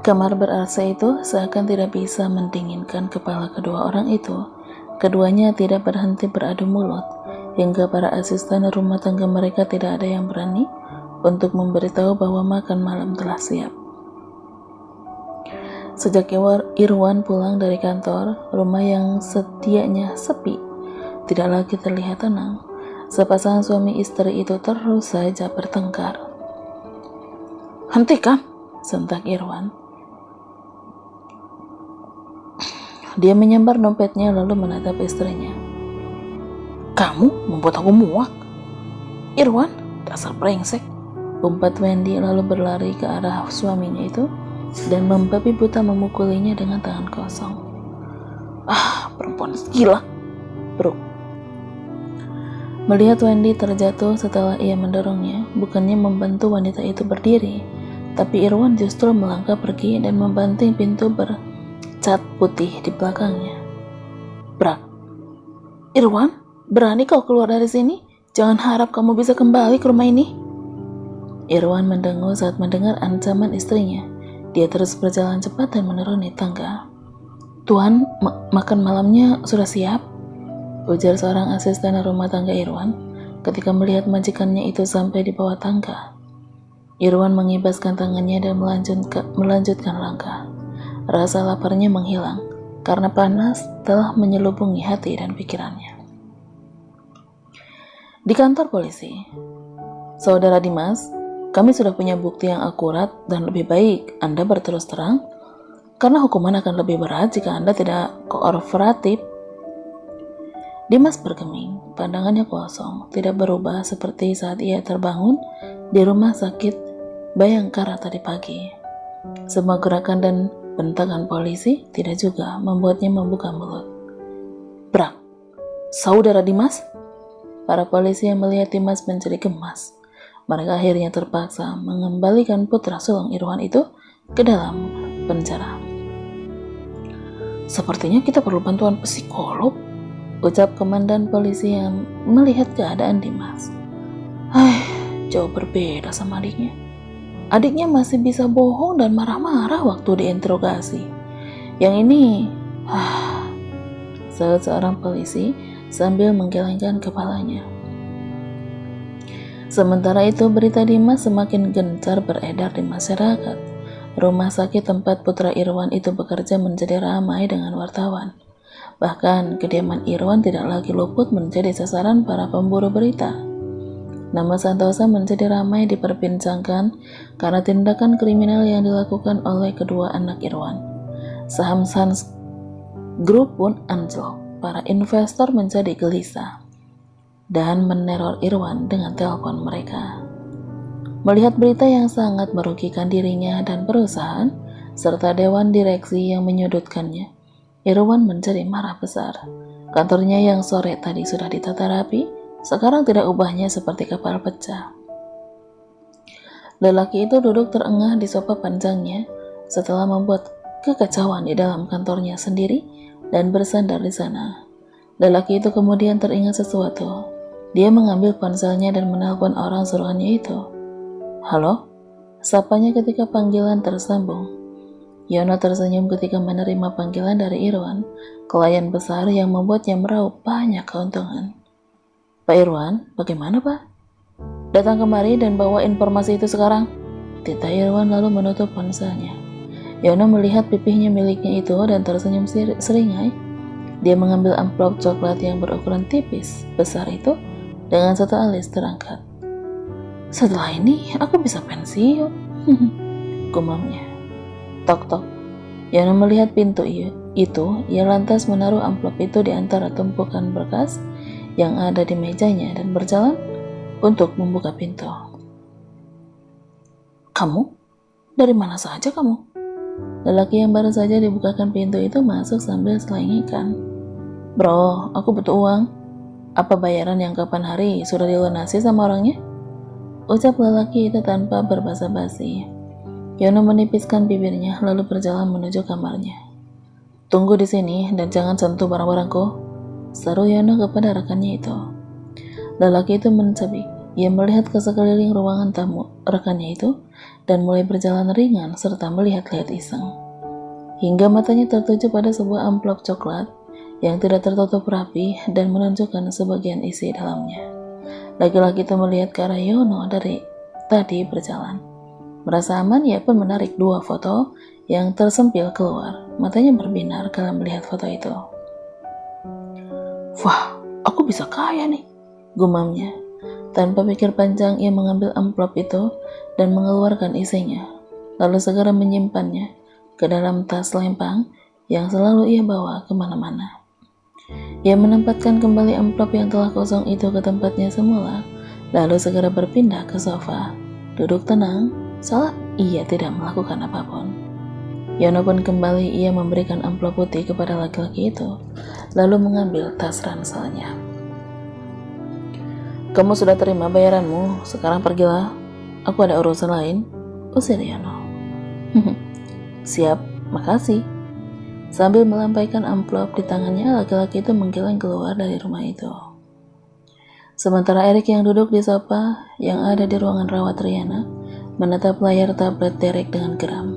Kamar ber-AC itu seakan tidak bisa mendinginkan kepala kedua orang itu. Keduanya tidak berhenti beradu mulut, hingga para asisten rumah tangga mereka tidak ada yang berani untuk memberitahu bahwa makan malam telah siap. Sejak Irwan pulang dari kantor, rumah yang sedianya sepi tidak lagi terlihat tenang. Sepasang suami istri itu terus saja bertengkar. "Hentikan!" sentak Irwan. Dia menyambar dompetnya lalu menatap istrinya. "Kamu membuat aku muak, Irwan, dasar brengsek!" umpat Wendy lalu berlari ke arah suaminya itu dan membabi buta memukulinya dengan tangan kosong. "Ah, perempuan gila!" Bruk. Melihat Wendy terjatuh setelah ia mendorongnya, bukannya membantu wanita itu berdiri, tapi Irwan justru melangkah pergi dan membanting pintu cat putih di belakangnya. "Brak, Irwan, berani kau keluar dari sini? Jangan harap kamu bisa kembali ke rumah ini." Irwan mendengus saat mendengar ancaman istrinya. Dia terus berjalan cepat dan menuruni tangga. "Tuan, makan malamnya sudah siap," ujar seorang asisten rumah tangga Irwan ketika melihat majikannya itu sampai di bawah tangga. Irwan mengibaskan tangannya dan melanjutkan langkah. Rasa laparnya menghilang karena panas telah menyelubungi hati dan pikirannya. Di kantor polisi, "Saudara Dimas, kami sudah punya bukti yang akurat dan lebih baik Anda berterus terang, karena hukuman akan lebih berat jika Anda tidak kooperatif." Dimas bergeming, pandangannya kosong, tidak berubah seperti saat ia terbangun di rumah sakit Bayangkara tadi pagi. Semua gerakan dan bentakan polisi tidak juga membuatnya membuka mulut. "Brak, saudara Dimas?" Para polisi yang melihat Dimas menjadi gemas. Mereka akhirnya terpaksa mengembalikan putra sulung Irwan itu ke dalam penjara. "Sepertinya kita perlu bantuan psikolog," ucap komandan polisi yang melihat keadaan Dimas. Jauh berbeda sama adiknya. Adiknya masih bisa bohong dan marah-marah waktu diinterogasi. Yang ini, salah seorang polisi sambil menggelengkan kepalanya. Sementara itu, berita Dimas semakin gencar beredar di masyarakat. Rumah sakit tempat putra Irwan itu bekerja menjadi ramai dengan wartawan. Bahkan, kediaman Irwan tidak lagi luput menjadi sasaran para pemburu berita. Nama Santosa menjadi ramai diperbincangkan karena tindakan kriminal yang dilakukan oleh kedua anak Irwan. Saham Sans Group pun anjlok. Para investor menjadi gelisah dan meneror Irwan dengan telepon mereka. Melihat berita yang sangat merugikan dirinya dan perusahaan, serta dewan direksi yang menyudutkannya, Irwan menjadi marah besar. Kantornya yang sore tadi sudah ditata rapi, sekarang tidak ubahnya seperti kapal pecah. Lelaki itu duduk terengah di sofa panjangnya setelah membuat kekacauan di dalam kantornya sendiri dan bersandar di sana. Lelaki itu kemudian teringat sesuatu. Dia mengambil ponselnya dan menelpon orang suruhannya itu. "Halo?" sapanya ketika panggilan tersambung. Yono tersenyum ketika menerima panggilan dari Irwan, klien besar yang membuatnya meraup banyak keuntungan. "Pak Irwan, bagaimana Pak? Datang kemari dan bawa informasi itu sekarang." Tita Irwan lalu menutup ponselnya. Yono melihat pipihnya miliknya itu dan tersenyum seringai. Dia mengambil amplop coklat yang berukuran tipis besar itu dengan satu alis terangkat. "Setelah ini aku bisa pensiun," gumamnya. Tok tok. Yono melihat pintu itu, ia lantas menaruh amplop itu di antara tumpukan berkas yang ada di mejanya dan berjalan untuk membuka pintu. "Kamu? Dari mana saja kamu?" Lelaki yang baru saja dibukakan pintu itu masuk sambil selengekan. "Bro, aku butuh uang. Apa bayaran yang kapan hari sudah dilunasi sama orangnya?" ucap lelaki itu tanpa berbasa-basi. Yono menipiskan bibirnya lalu berjalan menuju kamarnya. "Tunggu di sini dan jangan sentuh barang-barangku," seru Yono kepada rekannya itu. Lelaki itu mencabik. ia melihat ke sekeliling ruangan tamu rekannya itu dan mulai berjalan ringan serta melihat-lihat iseng. Hingga matanya tertuju pada sebuah amplop coklat yang tidak tertutup rapi dan menunjukkan sebagian isi dalamnya. Laki-laki itu melihat ke arah Yono dari tadi berjalan. Merasa aman, ia pun menarik 2 foto yang tersempil keluar. Matanya berbinar kala melihat foto itu. "Wah, aku bisa kaya nih," gumamnya. Tanpa pikir panjang, ia mengambil amplop itu dan mengeluarkan isinya, lalu segera menyimpannya ke dalam tas lempang yang selalu ia bawa kemana-mana. Ia menempatkan kembali amplop yang telah kosong itu ke tempatnya semula, lalu segera berpindah ke sofa. Duduk tenang, saat ia tidak melakukan apapun. Yono pun kembali, ia memberikan amplop putih kepada laki-laki itu, lalu mengambil tas ranselnya. "Kamu sudah terima bayaranmu, sekarang pergilah. Aku ada urusan lain," usir Yono. "Siap, makasih." Sambil melampaikan amplop di tangannya, laki-laki itu menggeleng keluar dari rumah itu. Sementara Erik yang duduk di sofa yang ada di ruangan rawat Riana menatap layar tablet Derek dengan geram.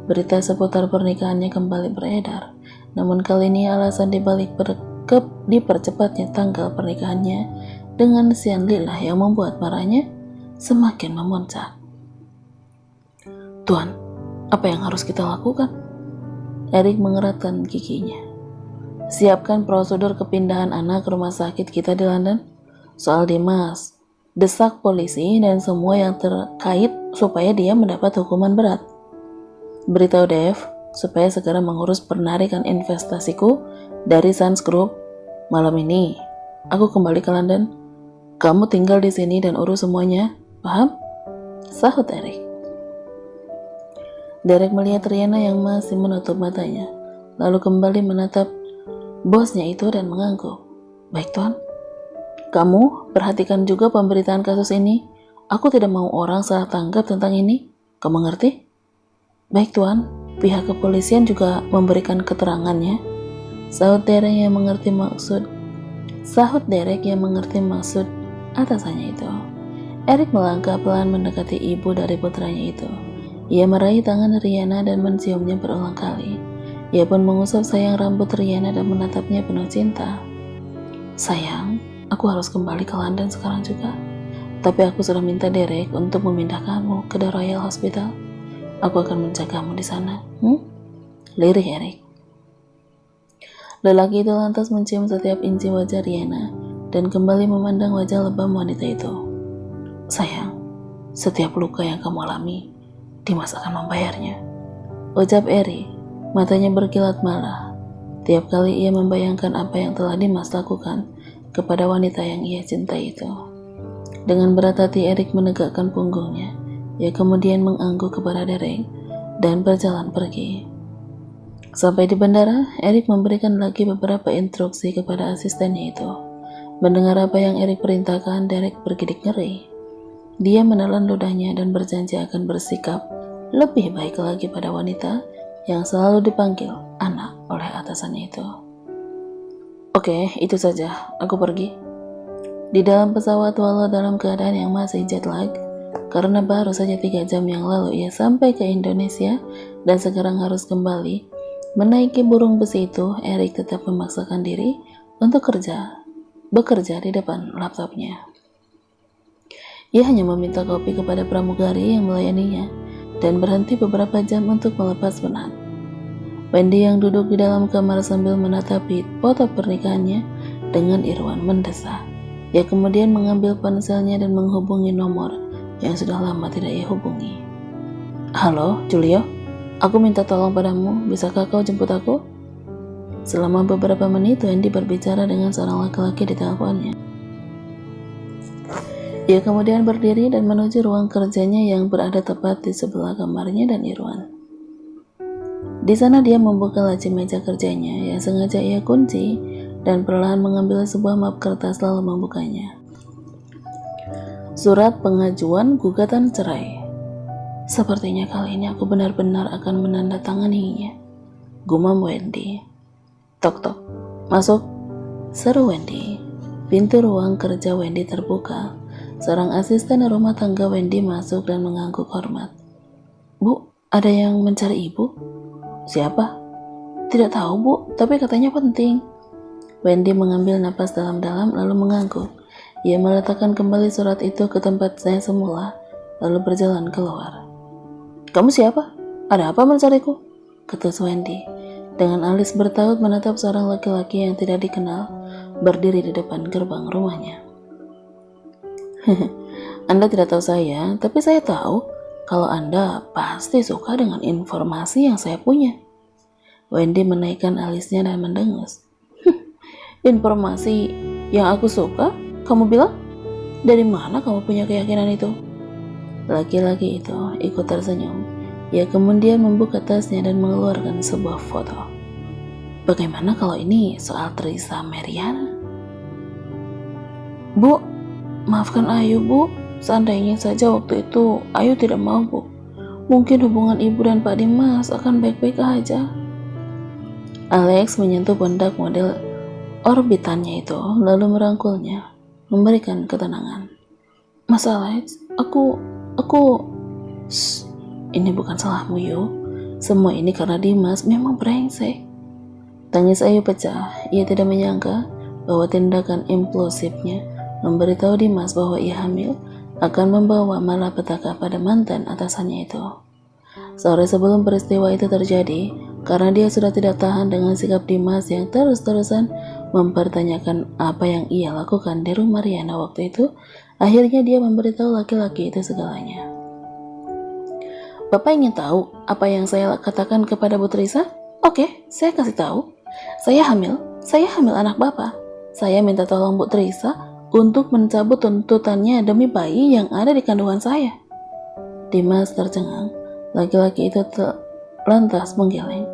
Berita seputar pernikahannya kembali beredar, namun kali ini alasan dibalik dipercepatnya tanggal pernikahannya dengan Sian Lila yang membuat marahnya semakin memuncak. "Tuan, apa yang harus kita lakukan?" Erik mengeratkan giginya. "Siapkan prosedur kepindahan anak ke rumah sakit kita di London. Soal Dimas, desak polisi dan semua yang terkait supaya dia mendapat hukuman berat. Beritahu Dev supaya segera mengurus penarikan investasiku dari Suns Group. Malam ini aku kembali ke London. Kamu tinggal di sini dan urus semuanya, paham?" sahut Erik. Derek melihat Riana yang masih menutup matanya, lalu kembali menatap bosnya itu dan mengangguk. "Baik, Tuan. Kamu perhatikan juga pemberitaan kasus ini. Aku tidak mau orang salah tangkap tentang ini. Kamu ngerti?" "Baik, Tuan. Pihak kepolisian juga memberikan keterangannya," sahut Derek yang mengerti maksud atasannya itu. Erik melangkah pelan mendekati ibu dari putranya itu. Ia meraih tangan Riana dan menciumnya berulang kali. Ia pun mengusap sayang rambut Riana dan menatapnya penuh cinta. "Sayang, aku harus kembali ke London sekarang juga. Tapi aku sudah minta Derek untuk memindahkanmu ke The Royal Hospital. Aku akan menjagamu di sana." Lirih Erik. Lelaki itu lantas mencium setiap inci wajah Riana dan kembali memandang wajah lebam wanita itu. "Sayang, setiap luka yang kamu alami, Dimas akan membayarnya," ucap Eri. Matanya berkilat marah. Tiap kali ia membayangkan apa yang telah Dimas lakukan kepada wanita yang ia cintai itu. Dengan berat hati Erik menegakkan punggungnya. Ia kemudian mengangguk kepada Derek dan berjalan pergi. Sampai di bandara, Erik memberikan lagi beberapa instruksi kepada asistennya itu. Mendengar apa yang Erik perintahkan, Derek bergidik ngeri. Dia menelan ludahnya dan berjanji akan bersikap lebih baik lagi pada wanita yang selalu dipanggil anak oleh atasannya itu. "Oke, itu saja. Aku pergi." Di dalam pesawat, walau dalam keadaan yang masih jet lag, karena baru saja 3 jam yang lalu ia sampai ke Indonesia dan sekarang harus kembali menaiki burung besi itu, Erik tetap memaksakan diri untuk bekerja di depan laptopnya. Ia hanya meminta kopi kepada pramugari yang melayaninya dan berhenti beberapa jam untuk melepas penat. Wendy yang duduk di dalam kamar sambil menatapi foto pernikahannya dengan Irwan mendesah. Ia kemudian mengambil ponselnya dan menghubungi nomor yang sudah lama tidak ia hubungi. "Halo, Julio. Aku minta tolong padamu, bisakah kau jemput aku?" Selama beberapa menit, Wendy berbicara dengan seorang laki-laki di teleponnya. Ia kemudian berdiri dan menuju ruang kerjanya yang berada tepat di sebelah kamarnya dan Irwan. Di sana dia membuka laci meja kerjanya yang sengaja ia kunci dan perlahan mengambil sebuah map kertas lalu membukanya. "Surat pengajuan gugatan cerai. Sepertinya kali ini aku benar-benar akan menandatanganinya," gumam Wendy. "Tok tok, masuk," seru Wendy. Pintu ruang kerja Wendy terbuka. Seorang asisten rumah tangga Wendy masuk dan mengangguk hormat. "Bu, ada yang mencari ibu?" "Siapa?" "Tidak tahu, Bu, tapi katanya penting." Wendy mengambil napas dalam-dalam lalu mengangguk. Ia meletakkan kembali surat itu ke tempatnya semula, lalu berjalan keluar. "Kamu siapa? Ada apa mencariku?" ketus Wendy. Dengan alis bertaut menatap seorang laki-laki yang tidak dikenal berdiri di depan gerbang rumahnya. "Anda tidak tahu saya, tapi saya tahu kalau Anda pasti suka dengan informasi yang saya punya." Wendy menaikkan alisnya dan mendengus. "Informasi yang aku suka? Kamu bilang? Dari mana kamu punya keyakinan itu?" Laki-laki itu ikut tersenyum. Ia kemudian membuka tasnya dan mengeluarkan sebuah foto. "Bagaimana kalau ini soal Teresa Meriana?" "Bu, maafkan Ayu, Bu. Seandainya saja waktu itu Ayu tidak mau, Bu. Mungkin hubungan Ibu dan Pak Dimas akan baik-baik aja." Alex menyentuh pundak model orbitannya itu, lalu merangkulnya, memberikan ketenangan. "Mas Alex, aku... Shh, ini bukan salahmu, Yu. Semua ini karena Dimas memang brengsek." Tangis Ayu pecah. Ia tidak menyangka bahwa tindakan impulsifnya memberitahu Dimas bahwa ia hamil akan membawa malapetaka pada mantan atasannya itu. Sore sebelum peristiwa itu terjadi, karena dia sudah tidak tahan dengan sikap Dimas yang terus-terusan mempertanyakan apa yang ia lakukan di rumah Riana waktu itu, akhirnya dia memberitahu laki-laki itu segalanya. "Bapak ingin tahu apa yang saya katakan kepada Bu Teresa? Oke, saya kasih tahu. Saya hamil anak Bapak. Saya minta tolong Bu Teresa untuk mencabut tuntutannya demi bayi yang ada di kandungan saya." Dimas tercengang. Laki-laki itu lantas menggeleng.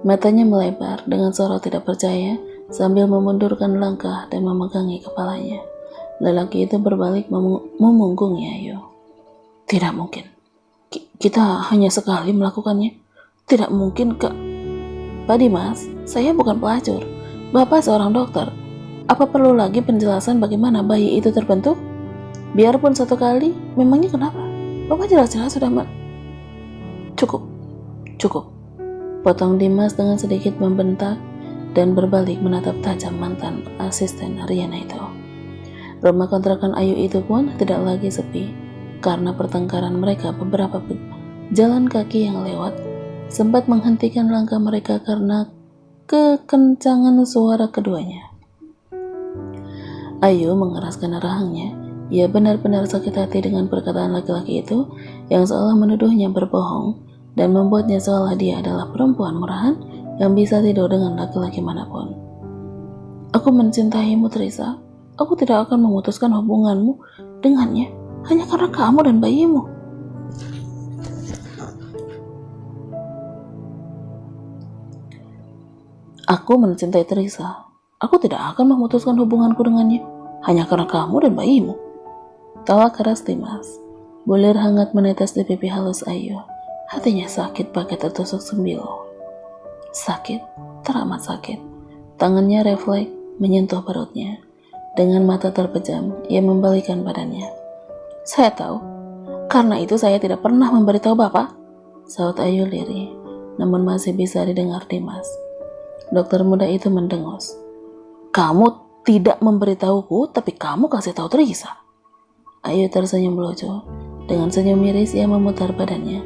Matanya melebar dengan sorot tidak percaya sambil memundurkan langkah dan memegangi kepalanya. Lelaki itu berbalik memunggungi Ayu. "Tidak mungkin. Kita hanya sekali melakukannya. Tidak mungkin, Kak." "Pak Dimas, saya bukan pelacur. Bapak seorang dokter. Apa perlu lagi penjelasan bagaimana bayi itu terbentuk? Biarpun satu kali, memangnya kenapa? Bapak jelas-jelas sudah Cukup. Potong Dimas dengan sedikit membentak dan berbalik menatap tajam mantan asisten Riana itu. Rumah kontrakan Ayu itu pun tidak lagi sepi karena pertengkaran mereka. Beberapa jalan kaki yang lewat sempat menghentikan langkah mereka karena kekencangan suara keduanya. Ayu mengeraskan rahangnya. Ia benar-benar sakit hati dengan perkataan laki-laki itu yang seolah menuduhnya berbohong dan membuatnya seolah dia adalah perempuan murahan yang bisa tidur dengan laki-laki manapun. "Aku mencintaimu, Teresa. Aku tidak akan memutuskan hubunganmu dengannya hanya karena kamu dan bayimu." "Aku mencintai Teresa. Aku tidak akan memutuskan hubunganku dengannya hanya karena kamu dan bayimu." Tawa keras Dimas. Bulir hangat menetes di pipi halus Ayu. Hatinya sakit bagai tertusuk sembilu. Sakit, teramat sakit. Tangannya refleks menyentuh perutnya. Dengan mata terpejam, ia membalikkan badannya. "Saya tahu. Karena itu saya tidak pernah memberitahu Bapak," saut Ayu lirih, namun masih bisa didengar Dimas. Dokter muda itu mendengus. "Kamu tidak memberitahuku, tapi kamu kasih tahu Teresa." Ayu tersenyum lucu. Dengan senyum miris ia memutar badannya.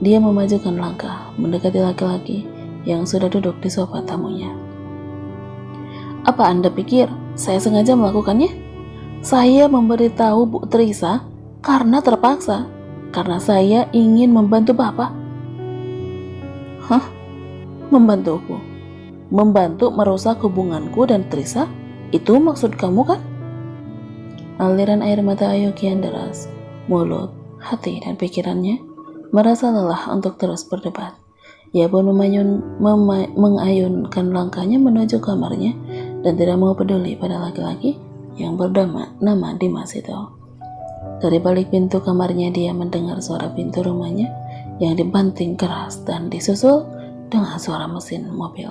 Dia memajukan langkah, mendekati laki-laki yang sudah duduk di sofa tamunya. "Apa Anda pikir saya sengaja melakukannya? Saya memberitahu Bu Teresa karena terpaksa, karena saya ingin membantu Bapak." "Hah? Membantuku? Membantu merusak hubunganku dan Teresa? Itu maksud kamu kan?" Aliran air mata Ayu kian deras. Mulut, hati, dan pikirannya merasa lelah untuk terus berdebat. Ia pun mengayunkan langkahnya menuju kamarnya dan tidak mau peduli pada laki-laki yang bernama Dimas itu. Dari balik pintu kamarnya dia mendengar suara pintu rumahnya yang dibanting keras dan disusul dengan suara mesin mobil.